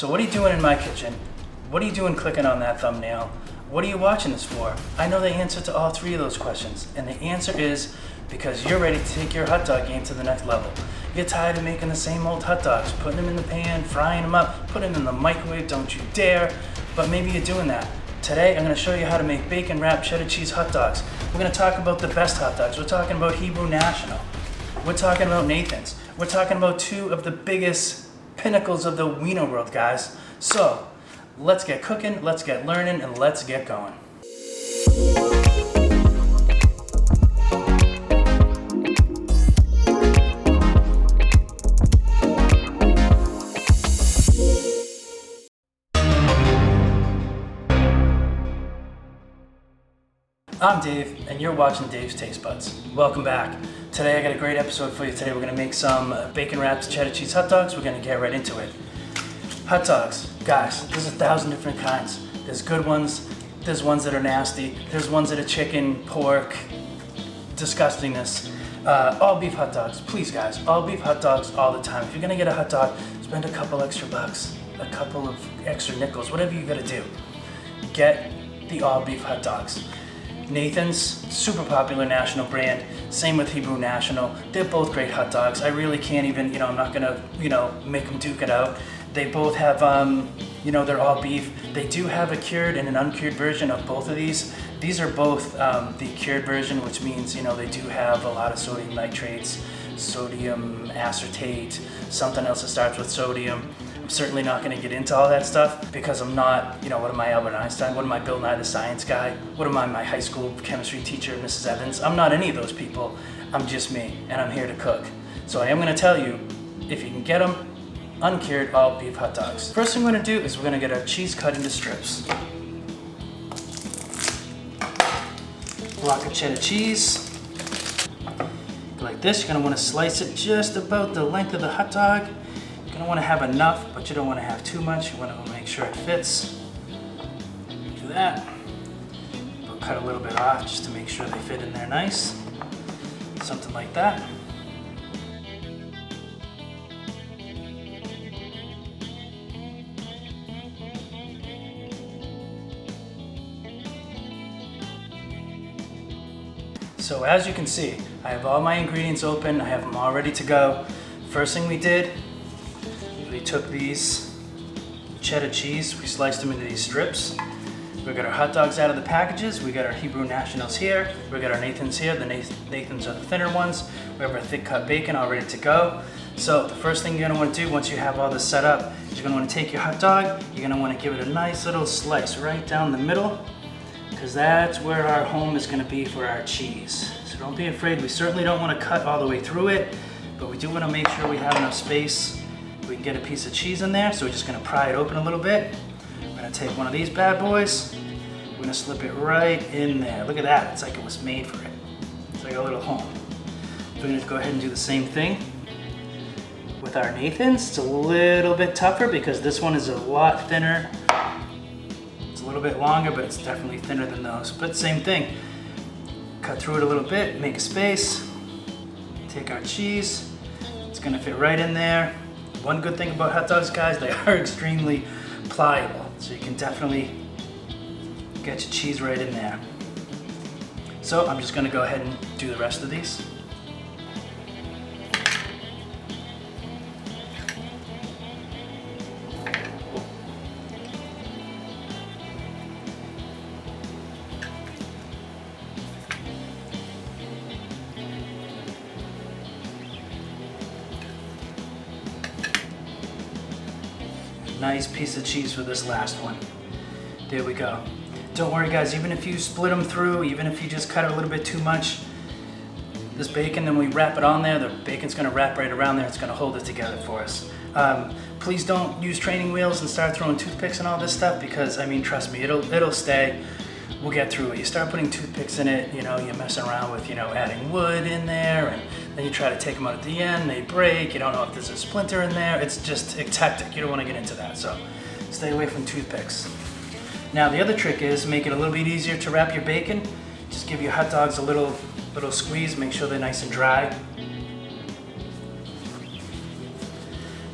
So what are you doing in my kitchen? What are you doing clicking on that thumbnail? What are you watching this for? I know the answer to all three of those questions, and the answer is because you're ready to take your hot dog game to the next level. You're tired of making the same old hot dogs, putting them in the pan, frying them up, putting them in the microwave, don't you dare. But maybe you're doing that. Today, I'm gonna show you how to make bacon wrapped cheddar cheese hot dogs. We're gonna talk about the best hot dogs. We're talking about Hebrew National. We're talking about Nathan's. We're talking about two of the biggest pinnacles of the wiener world, guys. So, let's get cooking, let's get learning, and let's get going. I'm Dave, and you're watching Dave's Taste Buds. Welcome back. Today I got a great episode for you. Today we're gonna make some bacon wrapped cheddar cheese hot dogs. We're gonna get right into it. Hot dogs, guys, there's 1,000 different kinds. There's good ones, there's ones that are nasty, there's ones that are chicken, pork, disgustingness. All beef hot dogs, please guys, all beef hot dogs all the time. If you're gonna get a hot dog, spend a couple extra bucks, a couple of extra nickels, whatever you gotta do. Get the all beef hot dogs. Nathan's, super popular national brand. Same with Hebrew National. They're both great hot dogs. I really can't even, I'm not gonna, make them duke it out. They both have, they're all beef. They do have a cured and an uncured version of both of these. These are both the cured version, which means, they do have a lot of sodium nitrates, sodium acetate, something else that starts with sodium. I'm certainly not going to get into all that stuff because I'm not, what am I, Albert Einstein? What am I, Bill Nye the Science Guy? What am I, my high school chemistry teacher, Mrs. Evans? I'm not any of those people. I'm just me, and I'm here to cook. So I am going to tell you, if you can get them, uncured all beef hot dogs. First thing we're going to do is we're going to get our cheese cut into strips. Block of cheddar cheese. Like this, you're going to want to slice it just about the length of the hot dog. You don't want to have enough, but you don't want to have too much. You want to make sure it fits. Do that. We'll cut a little bit off just to make sure they fit in there nice. Something like that. So as you can see, I have all my ingredients open. I have them all ready to go. First thing we did, we took these cheddar cheese, we sliced them into these strips. We got our hot dogs out of the packages. We got our Hebrew Nationals here. We got our Nathan's here. The Nathan's are the thinner ones. We have our thick cut bacon all ready to go. So the first thing you're gonna want to do once you have all this set up is you're gonna want to take your hot dog. You're gonna want to give it a nice little slice right down the middle, because that's where our home is gonna be for our cheese. So don't be afraid. We certainly don't want to cut all the way through it, but we do want to make sure we have enough space. We can get a piece of cheese in there, so we're just gonna pry it open a little bit. We're gonna take one of these bad boys. We're gonna slip it right in there. Look at that, it's like it was made for it. It's like a little home. So we're gonna go ahead and do the same thing with our Nathan's. It's a little bit tougher because this one is a lot thinner. It's a little bit longer, but it's definitely thinner than those. But same thing. Cut through it a little bit, make a space, take our cheese. It's gonna fit right in there. One good thing about hot dogs, guys, they are extremely pliable. So you can definitely get your cheese right in there. So I'm just gonna go ahead and do the rest of these. Nice piece of cheese for this last one. There we go. Don't worry guys, even if you split them through, even if you just cut it a little bit too much, this bacon, then we wrap it on there, the bacon's gonna wrap right around there, it's gonna hold it together for us. Please don't use training wheels and start throwing toothpicks and all this stuff because, trust me, it'll stay. We'll get through it. You start putting toothpicks in it, you're messing around with, adding wood in there, and then you try to take them out at the end, they break, you don't know if there's a splinter in there. It's hectic. You don't want to get into that, so stay away from toothpicks. Now the other trick is make it a little bit easier to wrap your bacon. Just give your hot dogs a little squeeze, make sure they're nice and dry.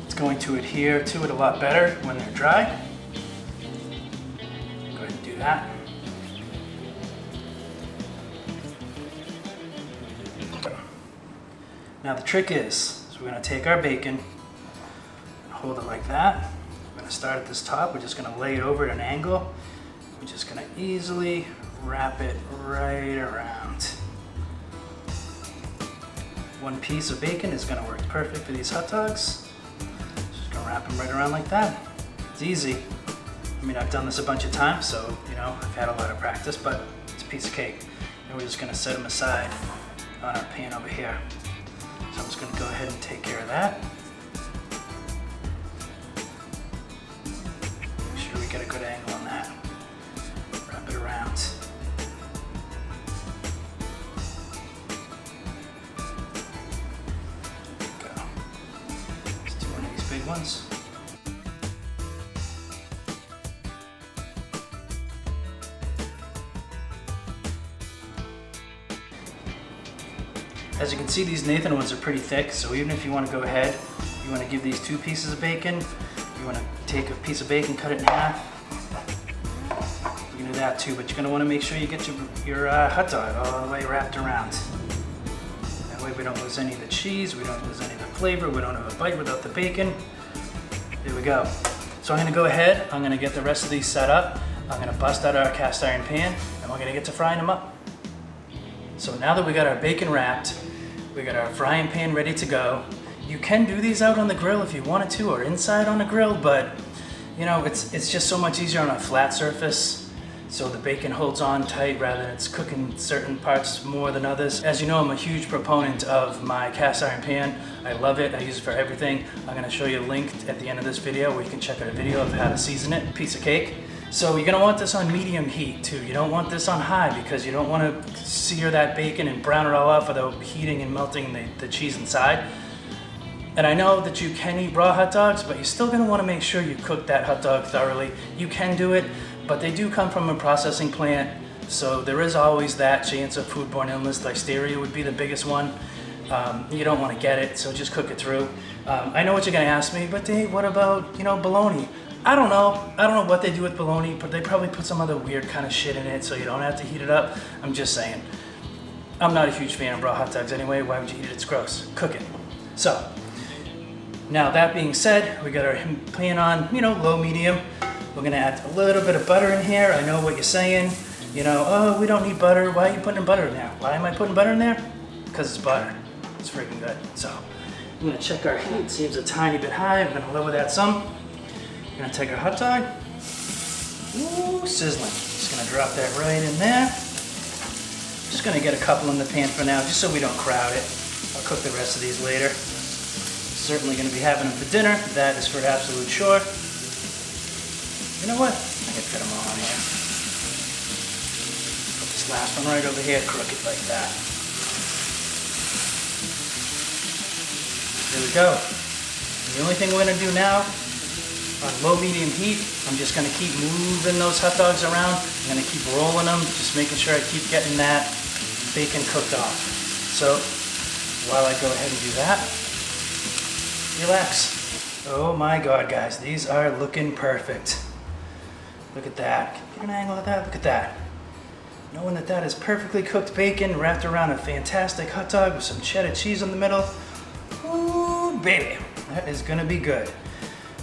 It's going to adhere to it a lot better when they're dry. Go ahead and do that. Now the trick is we're going to take our bacon and hold it like that. We're going to start at this top. We're just going to lay it over at an angle. We're just going to easily wrap it right around. One piece of bacon is going to work perfect for these hot dogs. Just going to wrap them right around like that. It's easy. I mean, I've done this a bunch of times, so you know, I've had a lot of practice, but it's a piece of cake. And we're just going to set them aside on our pan over here. So I'm just going to go ahead and take care of that. Make sure we get a good angle on that. Wrap it around. There we go. Let's do one of these big ones. As you can see, these Nathan ones are pretty thick, so even if you want to go ahead, you want to give these 2 pieces of bacon, you want to take a piece of bacon, cut it in half, you can do that too, but you're going to want to make sure you get your hot dog all the way wrapped around. That way we don't lose any of the cheese, we don't lose any of the flavor, we don't have a bite without the bacon. There we go. So I'm going to go ahead, I'm going to get the rest of these set up, I'm going to bust out our cast iron pan, and we're going to get to frying them up. So now that we got our bacon wrapped, we got our frying pan ready to go. You can do these out on the grill if you wanted to, or inside on a grill, but you know, it's just so much easier on a flat surface. So the bacon holds on tight rather than it's cooking certain parts more than others. As you know, I'm a huge proponent of my cast iron pan. I love it, I use it for everything. I'm gonna show you a link at the end of this video where you can check out a video of how to season it, piece of cake. So you're gonna want this on medium heat too. You don't want this on high because you don't wanna sear that bacon and brown it all off without heating and melting the cheese inside. And I know that you can eat raw hot dogs, but you're still gonna wanna make sure you cook that hot dog thoroughly. You can do it, but they do come from a processing plant, so there is always that chance of foodborne illness. Listeria would be the biggest one. You don't wanna get it, so just cook it through. I know what you're gonna ask me, but Dave, what about, you know, bologna? I don't know what they do with bologna, but they probably put some other weird kind of shit in it so you don't have to heat it up. I'm just saying. I'm not a huge fan of raw hot dogs anyway. Why would you eat it? It's gross. Cook it. So, now that being said, we got our pan on, you know, low medium. We're gonna add a little bit of butter in here. I know what you're saying. You know, oh, we don't need butter. Why are you putting butter in there? Why am I putting butter in there? Because it's butter. It's freaking good. So, I'm gonna check our heat. Seems a tiny bit high. I'm gonna lower that some. We're gonna take our hot dog. Ooh, sizzling. Just gonna drop that right in there. Just gonna get a couple in the pan for now, just so we don't crowd it. I'll cook the rest of these later. Certainly gonna be having them for dinner. That is for absolute sure. You know what? I can fit them all on here. Put this last one right over here, crook it like that. There we go. And the only thing we're gonna do now, on low medium heat, I'm just gonna keep moving those hot dogs around. I'm gonna keep rolling them, just making sure I keep getting that bacon cooked off. So while I go ahead and do that, relax. Oh my God, guys, these are looking perfect. Look at that. Get an angle of that, look at that. Knowing that that is perfectly cooked bacon wrapped around a fantastic hot dog with some cheddar cheese in the middle. Ooh, baby, that is gonna be good.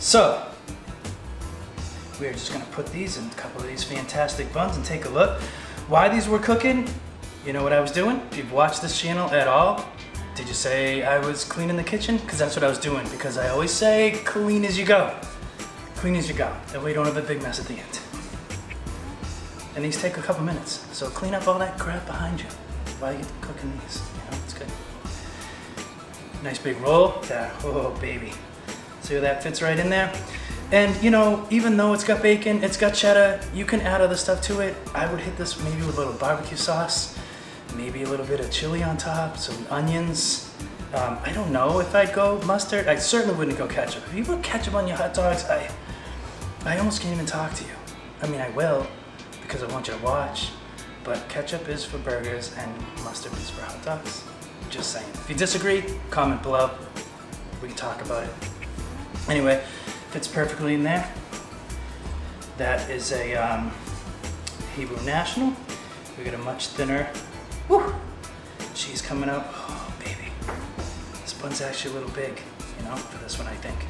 So, we're just gonna put these in a couple of these fantastic buns and take a look. Why these were cooking, you know what I was doing? If you've watched this channel at all, did you say I was cleaning the kitchen? Because that's what I was doing, because I always say clean as you go. Clean as you go. That way you don't have a big mess at the end. And these take a couple minutes, so clean up all that crap behind you while you're cooking these. You know, it's good. Nice big roll. Yeah. Oh, baby. See how that fits right in there? And you know, even though it's got bacon, it's got cheddar, you can add other stuff to it. I would hit this maybe with a little barbecue sauce, maybe a little bit of chili on top, some onions. I don't know if I'd go mustard. I certainly wouldn't go ketchup. If you put ketchup on your hot dogs, I almost can't even talk to you. I mean, I will, because I want you to watch, but ketchup is for burgers and mustard is for hot dogs. Just saying. If you disagree, comment below. We can talk about it. Anyway, fits perfectly in there. That is a Hebrew National. We got a much thinner cheese coming out. Oh, baby. This bun's actually a little big, you know, for this one, I think.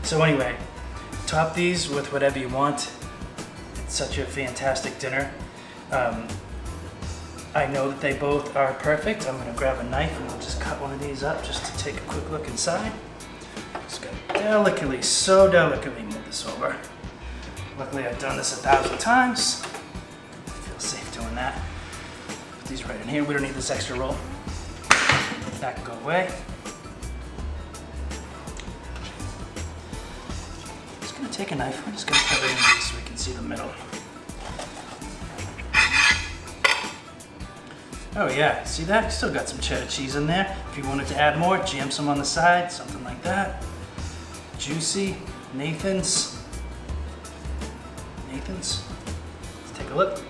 So anyway, top these with whatever you want. It's such a fantastic dinner. I know that they both are perfect. I'm gonna grab a knife and we'll just cut one of these up just to take a quick look inside. Just gotta delicately, so delicately move this over. Luckily I've done this 1,000 times. I feel safe doing that. Put these right in here. We don't need this extra roll. That can go away. Just gonna take a knife. We're just gonna cut it in these so we can see the middle. Oh yeah, see that? You still got some cheddar cheese in there. If you wanted to add more, jam some on the side, something like that. Juicy, Nathan's. Let's take a look.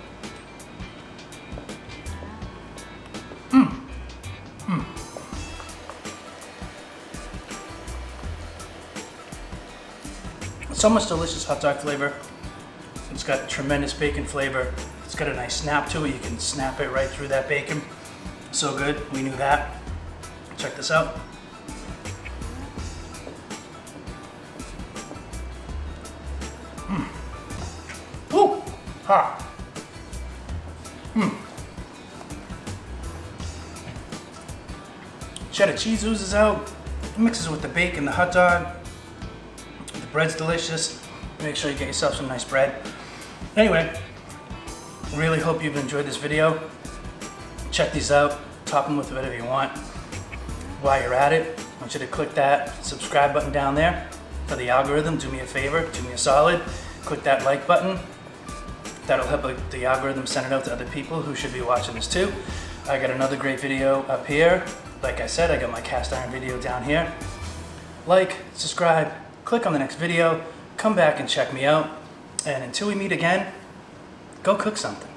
So much delicious hot dog flavor. It's got tremendous bacon flavor. It's got a nice snap to it. You can snap it right through that bacon. So good, we knew that. Check this out. Woo! Ha! Cheddar cheese oozes out. It mixes with the bacon, the hot dog. The bread's delicious. Make sure you get yourself some nice bread. Anyway, really hope you've enjoyed this video. Check these out. Top them with whatever you want. While you're at it, I want you to click that subscribe button down there for the algorithm. Do me a favor, do me a solid. Click that like button. That'll help the algorithm send it out to other people who should be watching this too. I got another great video up here. Like I said, I got my cast iron video down here. Like, subscribe, click on the next video, come back and check me out. And until we meet again, go cook something.